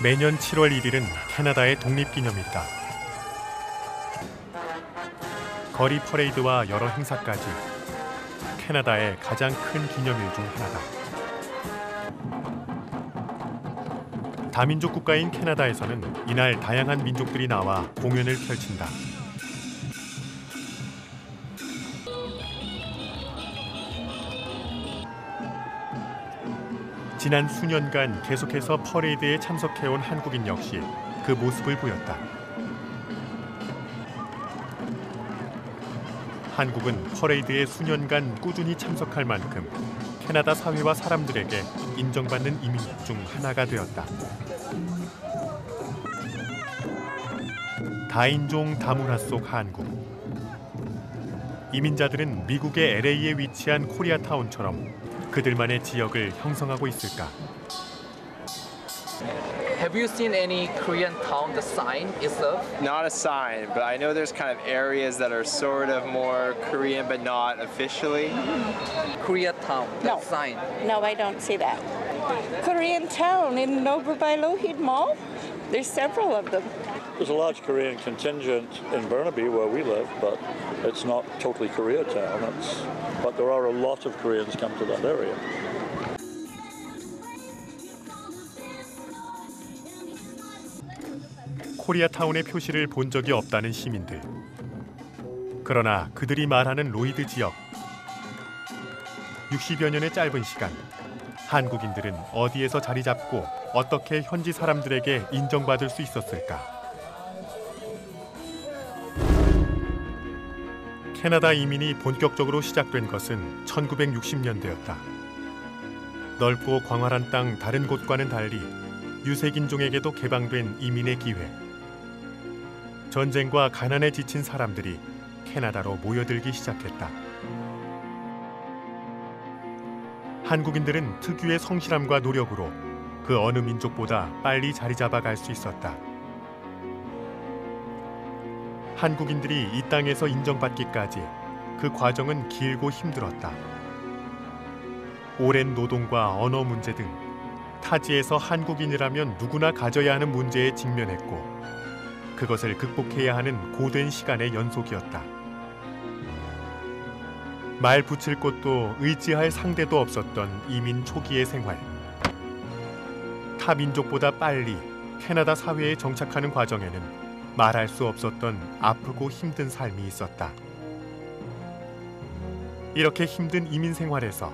매년 7월 1일은 캐나다의 독립기념일이다. 거리 퍼레이드와 여러 행사까지 캐나다의 가장 큰 기념일 중 하나다. 다민족 국가인 캐나다에서는 이날 다양한 민족들이 나와 공연을 펼친다. 지난 수년간 계속해서 퍼레이드에 참석해온 한국인 역시 그 모습을 보였다. 한국은 퍼레이드에 수년간 꾸준히 참석할 만큼 캐나다 사회와 사람들에게 인정받는 이민국 중 하나가 되었다. 다인종 다문화 속 한국. 이민자들은 미국의 LA에 위치한 코리아타운처럼 그들만의 지역을 형성하고 있을까? Have you seen any Korean town, the sign itself? Not a sign, but I know there's kind of areas that are sort of more Korean but not officially. Koreatown, that sign. No, I don't see that. Korean town in Over by Lohit Mall? There's several of them. There's a large Korean contingent in Burnaby where we live, but it's not totally Koreatown. But there are a lot of Koreans come to that area. 코리아타운의 표시를 본 적이 없다는 시민들. 그러나 그들이 말하는 로이드 지역. 60여 년의 짧은 시간, 한국인들은 어디에서 자리 잡고 어떻게 현지 사람들에게 인정받을 수 있었을까? 캐나다 이민이 본격적으로 시작된 것은 1960년대였다. 넓고 광활한 땅 다른 곳과는 달리 유색인종에게도 개방된 이민의 기회. 전쟁과 가난에 지친 사람들이 캐나다로 모여들기 시작했다. 한국인들은 특유의 성실함과 노력으로 그 어느 민족보다 빨리 자리 잡아갈 수 있었다. 한국인들이 이 땅에서 인정받기까지 그 과정은 길고 힘들었다. 오랜 노동과 언어 문제 등 타지에서 한국인이라면 누구나 가져야 하는 문제에 직면했고 그것을 극복해야 하는 고된 시간의 연속이었다. 말 붙일 곳도 의지할 상대도 없었던 이민 초기의 생활. 타 민족보다 빨리 캐나다 사회에 정착하는 과정에는 말할 수 없었던 아프고 힘든 삶이 있었다. 이렇게 힘든 이민 생활에서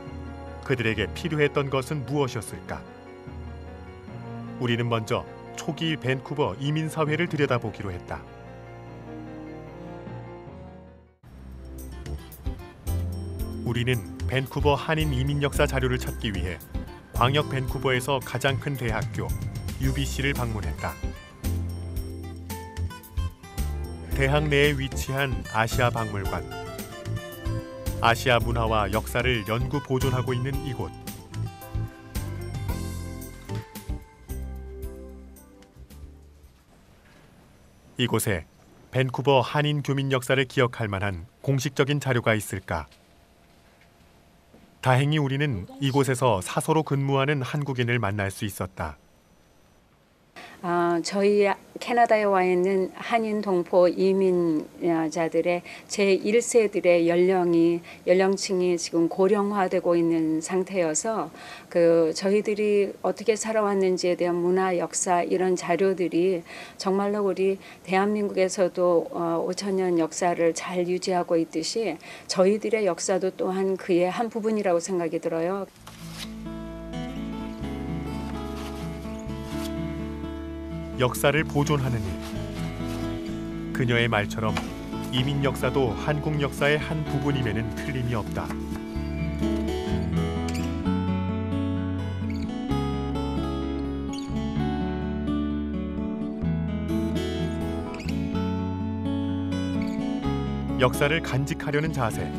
그들에게 필요했던 것은 무엇이었을까? 우리는 먼저 초기 밴쿠버 이민 사회를 들여다보기로 했다. 우리는 밴쿠버 한인 이민 역사 자료를 찾기 위해 광역 밴쿠버에서 가장 큰 대학교 UBC를 방문했다. 대학 내에 위치한 아시아 박물관. 아시아 문화와 역사를 연구 보존하고 있는 이곳. 이곳에 밴쿠버 한인 교민 역사를 기억할 만한 공식적인 자료가 있을까? 다행히 우리는 이곳에서 사서로 근무하는 한국인을 만날 수 있었다. 저희 캐나다에 와 있는 한인 동포 이민자들의 제1세들의 연령층이 지금 고령화되고 있는 상태여서 저희들이 어떻게 살아왔는지에 대한 문화, 역사 이런 자료들이 정말로 우리 대한민국에서도 5,000년 역사를 잘 유지하고 있듯이 저희들의 역사도 또한 그의 한 부분이라고 생각이 들어요. 역사를 보존하는 일. 그녀의 말처럼 이민 역사도 한국 역사의 한 부분임에는 틀림이 없다. 역사를 간직하려는 자세.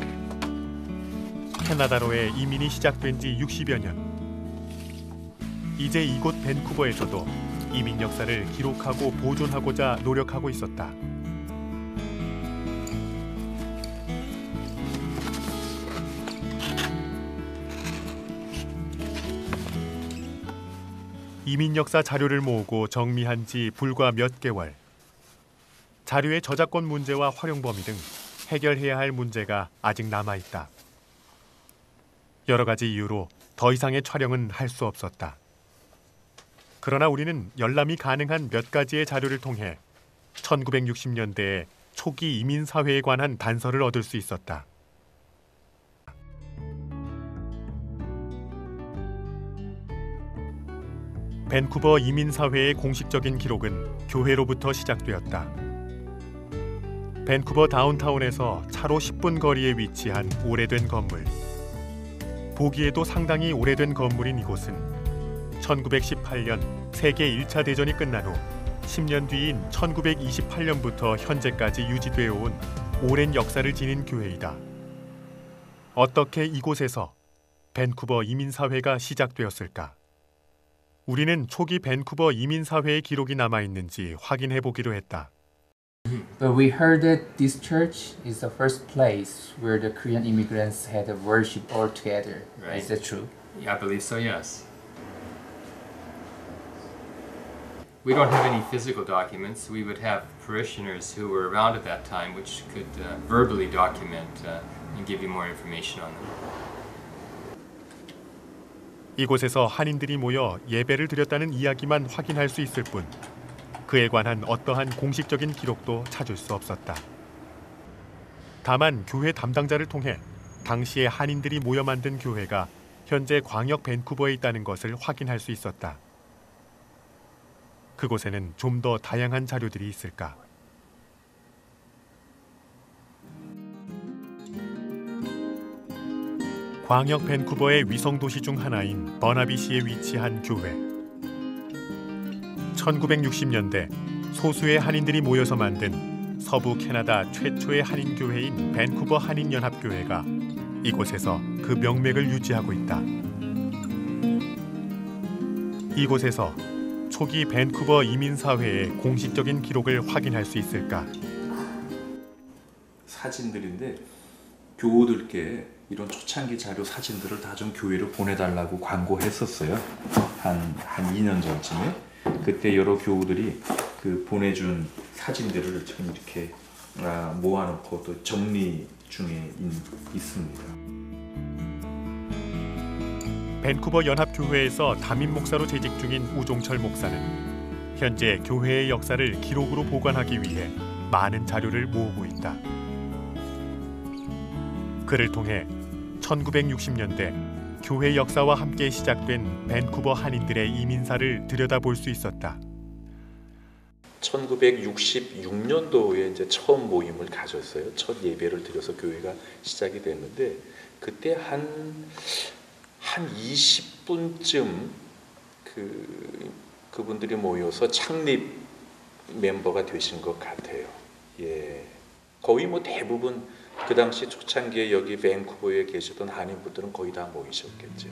캐나다로의 이민이 시작된 지 60여 년. 이제 이곳 밴쿠버에서도 이민 역사를 기록하고 보존하고자 노력하고 있었다. 이민 역사 자료를 모으고 정리한 지 불과 몇 개월. 자료의 저작권 문제와 활용 범위 등 해결해야 할 문제가 아직 남아 있다. 여러 가지 이유로 더 이상의 촬영은 할 수 없었다. 그러나 우리는 열람이 가능한 몇 가지의 자료를 통해 1960년대의 초기 이민 사회에 관한 단서를 얻을 수 있었다. 밴쿠버 이민 사회의 공식적인 기록은 교회로부터 시작되었다. 밴쿠버 다운타운에서 차로 10분 거리에 위치한 오래된 건물. 보기에도 상당히 오래된 건물인 이곳은 1918년 세계 1차 대전이 끝난 후 10년 뒤인 1928년부터 현재까지 유지되어 온 오랜 역사를 지닌 교회이다. 어떻게 이곳에서 밴쿠버 이민사회가 시작되었을까? 우리는 초기 밴쿠버 이민사회의 기록이 남아있는지 확인해 보기로 했다. But we heard that this church is the first place where the Korean immigrants had a worship all together. Right. Is that true? Yeah, I believe so, yes. We don't have any physical documents. We would have parishioners who were around at that time which could verbally document and give you more information on them. 이곳에서 한인들이 모여 예배를 드렸다는 이야기만 확인할 수 있을 뿐 그에 관한 어떠한 공식적인 기록도 찾을 수 없었다. 다만 교회 담당자를 통해 당시에 한인들이 모여 만든 교회가 현재 광역 밴쿠버에 있다는 것을 확인할 수 있었다. 그곳에는 좀 더 다양한 자료들이 있을까? 광역 밴쿠버의 위성 도시 중 하나인 버나비시에 위치한 교회. 1960년대 소수의 한인들이 모여서 만든 서부 캐나다 최초의 한인 교회인 밴쿠버 한인연합교회가 이곳에서 그 명맥을 유지하고 있다. 이곳에서 초기 밴쿠버 이민사회의 공식적인 기록을 확인할 수 있을까? 사진들인데 교우들께 이런 초창기 자료 사진들을 다 좀 교회로 보내달라고 광고했었어요. 한 2년 전쯤에. 그때 여러 교우들이 그 보내준 사진들을 지금 이렇게 모아놓고 또 정리 중에 있습니다. 밴쿠버 연합교회에서 담임 목사로 재직 중인 우종철 목사는 현재 교회의 역사를 기록으로 보관하기 위해 많은 자료를 모으고 있다. 그를 통해 1960년대 교회 역사와 함께 시작된 밴쿠버 한인들의 이민사를 들여다볼 수 있었다. 1966년도에 이제 처음 모임을 가졌어요. 첫 예배를 드려서 교회가 시작이 됐는데 그때 한 20분쯤 그분들이 모여서 창립 멤버가 되신 것 같아요. 예, 거의 뭐 대부분 그 당시 초창기에 여기 밴쿠버에 계시던 한인분들은 거의 다 모이셨겠죠.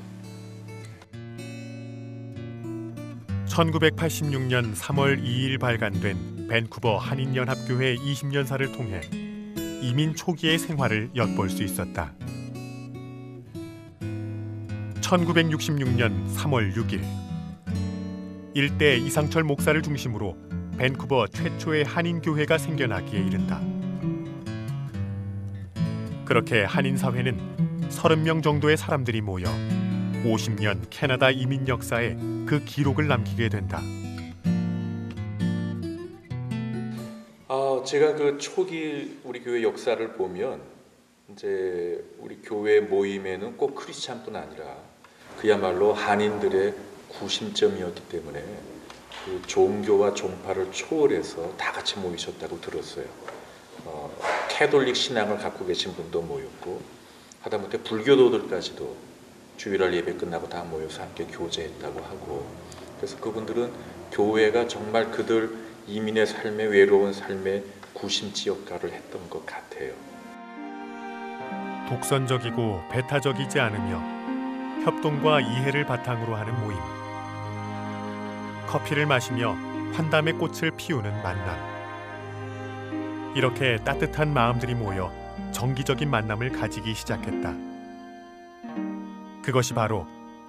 1986년 3월 2일 발간된 밴쿠버 한인연합교회 20년사를 통해 이민 초기의 생활을 엿볼 수 있었다. 1966년 3월 6일 일대 이상철 목사를 중심으로 밴쿠버 최초의 한인교회가 생겨나기에 이른다. 그렇게 한인사회는 30명 정도의 사람들이 모여 50년 캐나다 이민 역사에 그 기록을 남기게 된다. 제가 그 초기 우리 교회 역사를 보면 이제 우리 교회 모임에는 꼭 크리스찬뿐 아니라 그야말로 한인들의 구심점이었기 때문에 그 종교와 종파를 초월해서 다 같이 모이셨다고 들었어요. 캐톨릭 신앙을 갖고 계신 분도 모였고 하다못해 불교도들까지도 주일날 예배 끝나고 다 모여서 함께 교제했다고 하고 그래서 그분들은 교회가 정말 그들 이민의 삶의 외로운 삶의 구심지 역할을 했던 것 같아요. 독선적이고 배타적이지 않으며 협동과 이해를 바탕으로 하는 모임. 커피를 마시며 환담의 꽃을 피우는 만남. 이렇게 따뜻한 마음들이 모여 정기적인 만남을 가지기 시작했다. 그것이 바로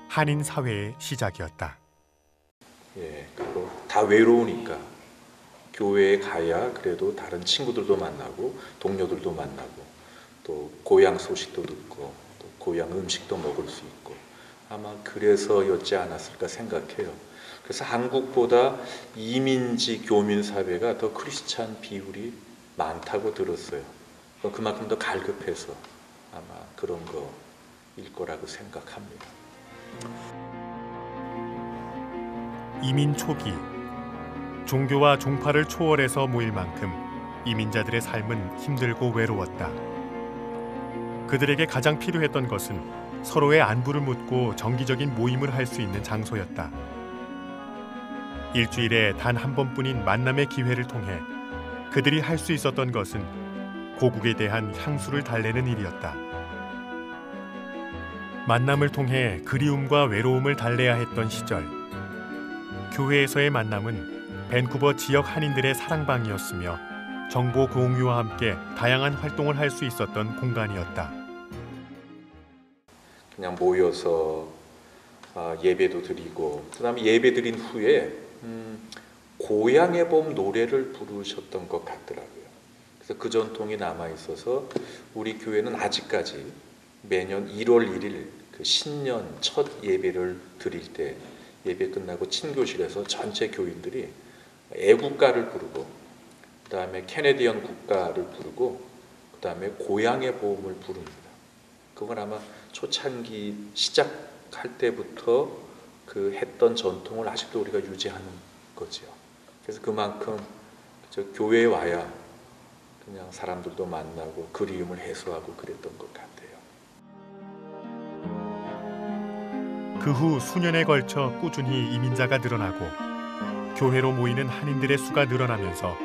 한인 사회의 시작이었다. 예, 그리고 다 외로우니까 교회에 가야 그래도 다른 친구들도 만나고 동료들도 만나고 또 고향 소식도 듣고 또 고향 음식도 먹을 수 있고 아마 그래서였지 않았을까 생각해요. 그래서 한국보다 이민지 교민 사회가 더 크리스찬 비율이 많다고 들었어요. 그만큼 더 갈급해서 아마 그런 거일 거라고 생각합니다. 이민 초기 종교와 종파를 초월해서 모일 만큼 이민자들의 삶은 힘들고 외로웠다. 그들에게 가장 필요했던 것은 서로의 안부를 묻고 정기적인 모임을 할 수 있는 장소였다. 일주일에 단 한 번뿐인 만남의 기회를 통해 그들이 할 수 있었던 것은 고국에 대한 향수를 달래는 일이었다. 만남을 통해 그리움과 외로움을 달래야 했던 시절, 교회에서의 만남은 밴쿠버 지역 한인들의 사랑방이었으며 정보 공유와 함께 다양한 활동을 할 수 있었던 공간이었다. 그냥 모여서 예배도 드리고 그다음에 예배 드린 후에 고향의 봄 노래를 부르셨던 것 같더라고요. 그래서 그 전통이 남아 있어서 우리 교회는 아직까지 매년 1월 1일 그 신년 첫 예배를 드릴 때 예배 끝나고 친교실에서 전체 교인들이 애국가를 부르고 그다음에 캐네디언 국가를 부르고 그다음에 고향의 보험을 부릅니다. 그건 아마 초창기 시작할 때부터 그 했던 전통을 아직도 우리가 유지하는 거죠. 그래서 그만큼 저 교회에 와야 그냥 사람들도 만나고 그리움을 해소하고 그랬던 것 같아요. 그 후 수년에 걸쳐 꾸준히 이민자가 늘어나고 교회로 모이는 한인들의 수가 늘어나면서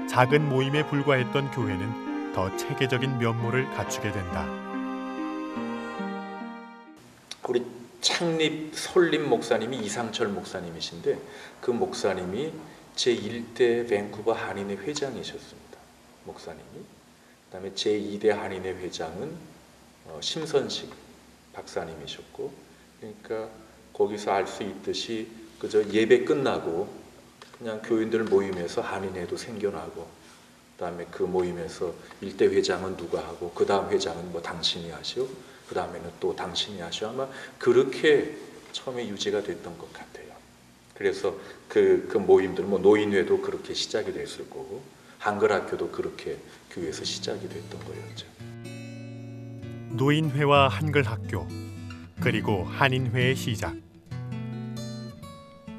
작은 모임에 불과했던 교회는 더 체계적인 면모를 갖추게 된다. 우리 창립 설립 목사님이 이상철 목사님이신데 그 목사님이 제1대 밴쿠버 한인회 회장이셨습니다. 목사님이. 그다음에 제2대 한인회 회장은 심선식 박사님이셨고 그러니까 거기서 알 수 있듯이 그저 예배 끝나고 그냥 교인들 모임에서 한인회도 생겨나고 그다음에 그 모임에서 일대 회장은 누가 하고 그 다음 회장은 뭐 당신이 하시오 그 다음에는 또 당신이 하시오 아마 그렇게 처음에 유지가 됐던 것 같아요. 그래서 그 모임들 뭐 노인회도 그렇게 시작이 됐을 거고 한글학교도 그렇게 교회에서 시작이 됐던 거였죠. 노인회와 한글학교 그리고 한인회의 시작.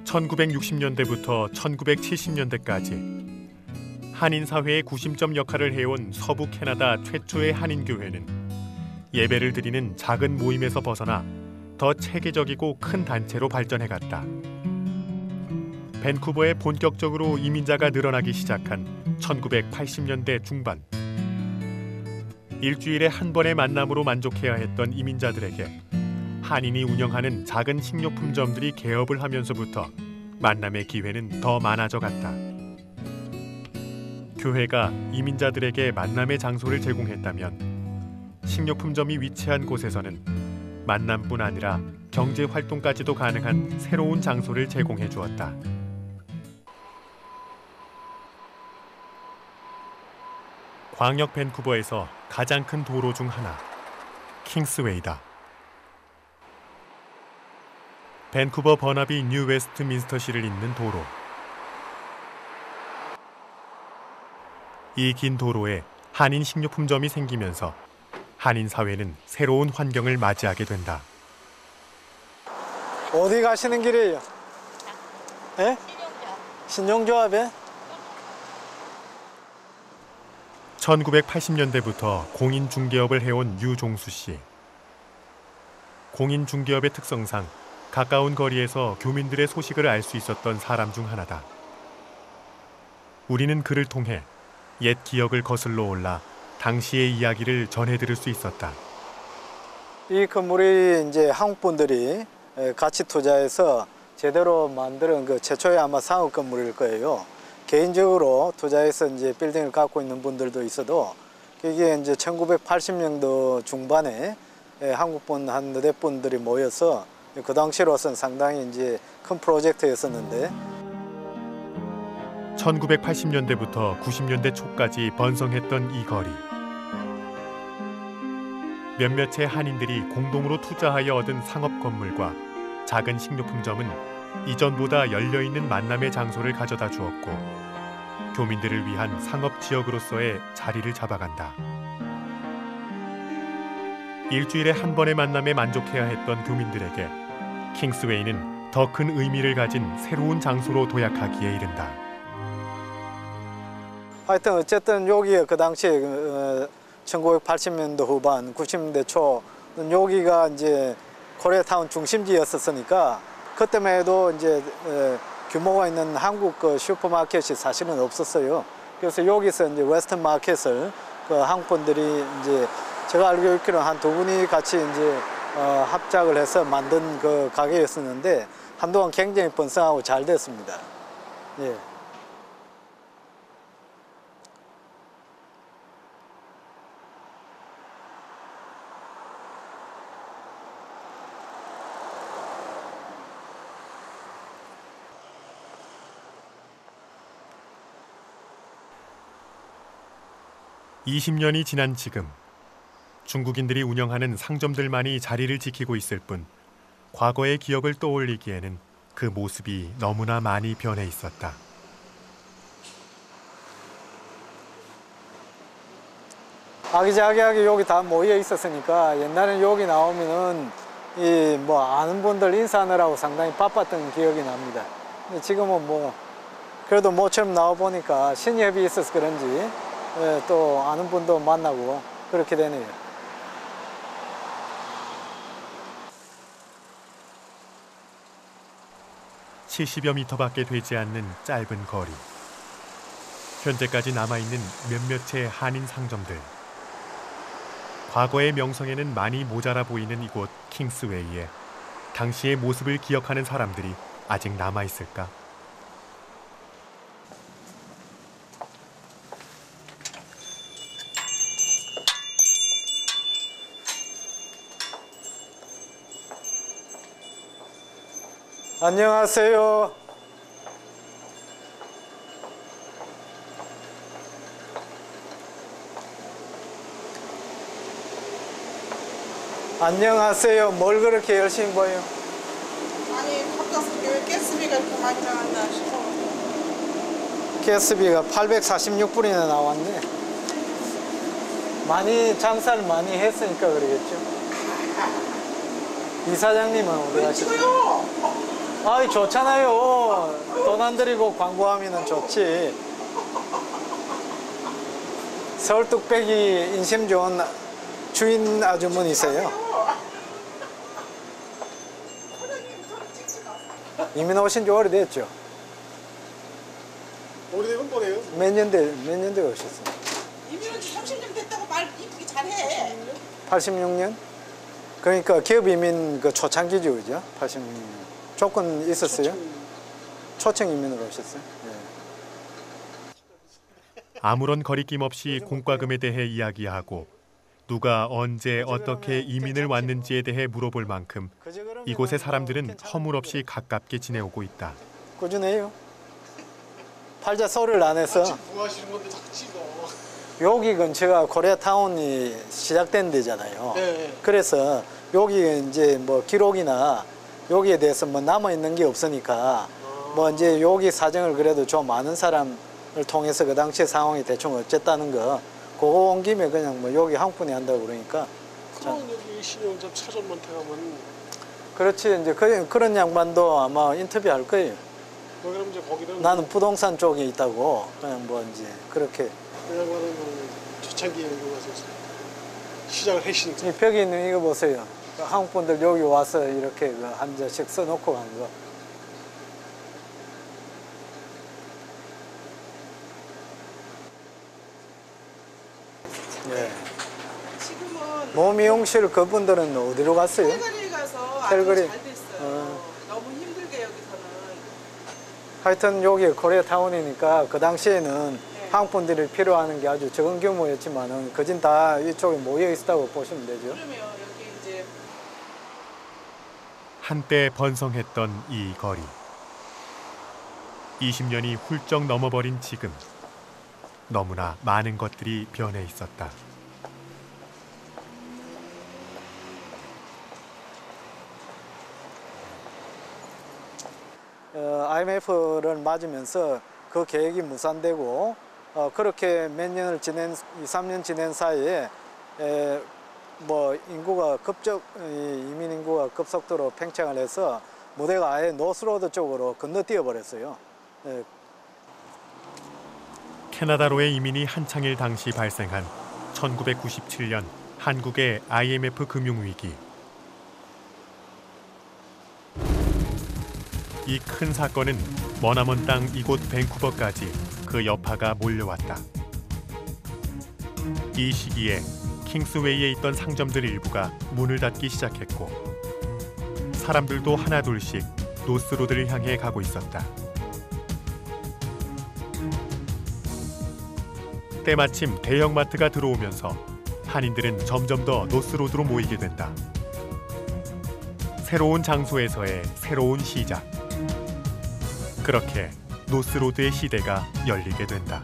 1960년대부터 1970년대까지 한인 사회의 구심점 역할을 해온 서부 캐나다 최초의 한인교회는 예배를 드리는 작은 모임에서 벗어나 더 체계적이고 큰 단체로 발전해갔다. 밴쿠버에 본격적으로 이민자가 늘어나기 시작한 1980년대 중반. 일주일에 한 번의 만남으로 만족해야 했던 이민자들에게 한인이 운영하는 작은 식료품점들이 개업을 하면서부터 만남의 기회는 더 많아져 갔다. 교회가 이민자들에게 만남의 장소를 제공했다면 식료품점이 위치한 곳에서는 만남뿐 아니라 경제 활동까지도 가능한 새로운 장소를 제공해 주었다. 광역 밴쿠버에서 가장 큰 도로 중 하나, 킹스웨이다. 밴쿠버 버나비 뉴 웨스트민스터시를 잇는 도로. 이 긴 도로에 한인 식료품점이 생기면서 한인 사회는 새로운 환경을 맞이하게 된다. 어디 가시는 길이에요? 예? 신용조합에? 1980년대부터 공인중개업을 해온 유종수 씨. 공인중개업의 특성상 가까운 거리에서 교민들의 소식을 알 수 있었던 사람 중 하나다. 우리는 그를 통해 옛 기억을 거슬러 올라 당시의 이야기를 전해 들을 수 있었다. 이 건물이 이제 한국 분들이 같이 투자해서 제대로 만드는 그 최초의 아마 상업 건물일 거예요. 개인적으로 투자해서 이제 빌딩을 갖고 있는 분들도 있어도 이게 이제 1980년도 중반에 한국 분 한 4분들이 모여서 그 당시로서는 상당히 이제 큰 프로젝트였었는데 1980년대부터 90년대 초까지 번성했던 이 거리. 몇몇의 한인들이 공동으로 투자하여 얻은 상업 건물과 작은 식료품점은 이전보다 열려있는 만남의 장소를 가져다 주었고 교민들을 위한 상업 지역으로서의 자리를 잡아간다. 일주일에 한 번의 만남에 만족해야 했던 교민들에게 킹스웨이는 더 큰 의미를 가진 새로운 장소로 도약하기에 이른다. 하여튼 어쨌든 여기에 그 당시에 1980년대 후반, 90년대 초 여기가 이제 코리아타운 중심지였었으니까 그때만 해도 이제 규모가 있는 한국 그 슈퍼마켓이 사실은 없었어요. 그래서 여기서 이제 웨스턴 마켓을 그 한국 분들이 이제 제가 알고 있기로는 한 두 분이 같이 이제 합작을 해서 만든 그 가게였었는데 한동안 굉장히 번성하고 잘 됐습니다. 예. (20년이) 지난 지금 중국인들이 운영하는 상점들만이 자리를 지키고 있을 뿐 과거의 기억을 떠올리기에는 그 모습이 너무나 많이 변해 있었다. 아기자기하게 여기 다 모여 있었으니까 옛날엔 여기 나오면은 이 뭐 아는 분들 인사하느라고 상당히 바빴던 기억이 납니다. 근데 지금은 뭐 그래도 모처럼 나와 보니까 신협이 있어서 그런지 또 아는 분도 만나고 그렇게 되네요. (70여) 미터밖에 되지 않는 짧은 거리. 현재까지 남아있는 몇몇의 한인 상점들. 과거의 명성에는 많이 모자라 보이는 이곳 킹스웨이에 당시의 모습을 기억하는 사람들이 아직 남아있을까? 안녕하세요. 안녕하세요. 뭘 그렇게 열심히 봐요? 아니 가까워서 왜 가스비가 이렇게 많이 나왔나 싶어. 가스비가 846불이나 나왔네. 많이 장사를 많이 했으니까 그러겠죠. 이사장님은 어디 가셨어요? 아이 좋잖아요. 돈 안 들이고 광고하면 좋지. 서울 뚝배기 인심 좋은 주인 아주머니세요. 이민 오신 지 오래됐죠? 오래되면 뭐래요? 몇 년대 오셨어요? 이민 온지 30년 됐다고 말 이쁘게 잘해. 86년? 그러니까 기업 이민 그 초창기죠, 그죠? 86년. 조건 있었어요? 초청 이민으로 오셨어요? 네. 아무런 거리낌 없이 공과금에 대해 이야기하고 누가 언제 어떻게 이민을 왔는지에 대해 물어볼 만큼 이곳의 사람들은 허물없이 가깝게 지내오고 있다. 꾸준해요. 팔자 소리를 안 해서. 뭐 하시는 건데 자꾸 찍어. 여기 근처가 코리아타운이 시작된 데잖아요. 네. 그래서 여기 이제 뭐 기록이나 여기에 대해서 뭐 남아있는 게 없으니까 뭐 이제 여기 사정을 그래도 좀 아는 사람을 통해서 그 당시의 상황이 대충 어쨌다는 거 그거 온 김에 그냥 뭐 여기 한 분이 한다고 그러니까. 그럼 여기 신용점 차전한테 가면. 그렇지. 이제 그런 양반도 아마 인터뷰할 거예요. 그럼 이제 거기는. 나는 부동산 쪽에 있다고 그냥 뭐 이제 그렇게. 그 양반은 초창기 여기 와서 시작을 하시니까. 이 벽에 있는 이거 보세요. 한국 분들 여기 와서 이렇게 한 잔씩 써놓고 가는 거. 네. 지금은 모 미용실 그분들은 어디로 갔어요? 캘거리 가서 캘거리. 아주 잘 됐어요. 너무 힘들게 여기서는. 하여튼 여기 코리아타운이니까 그 당시에는 한국 분들이 필요하는 게 아주 적은 규모였지만은 그진 다 이쪽에 모여 있었다고 보시면 되죠. 그러면 여기 이제 한때 번성했던 이 거리. 20년이 훌쩍 넘어버린 지금 너무나 많은 것들이 변해 있었다. IMF를 맞으면서 그 계획이 무산되고 그렇게 몇 년을 지낸 2, 3년 지낸 사이에 뭐 인구가 이민 인구가 급속도로 팽창을 해서 무대가 아예 노스로드 쪽으로 건너뛰어 버렸어요. 캐나다로의 이민이 한창일 당시 발생한 1997년 한국의 IMF 금융위기. 이 큰 사건은 머나먼 땅 이곳 밴쿠버까지 그 여파가 몰려왔다. 이 시기에 킹스웨이에 있던 상점들 일부가 문을 닫기 시작했고 사람들도 하나둘씩 노스로드를 향해 가고 있었다. 때마침 대형마트가 들어오면서 한인들은 점점 더 노스로드로 모이게 된다. 새로운 장소에서의 새로운 시작. 그렇게 노스로드의 시대가 열리게 된다.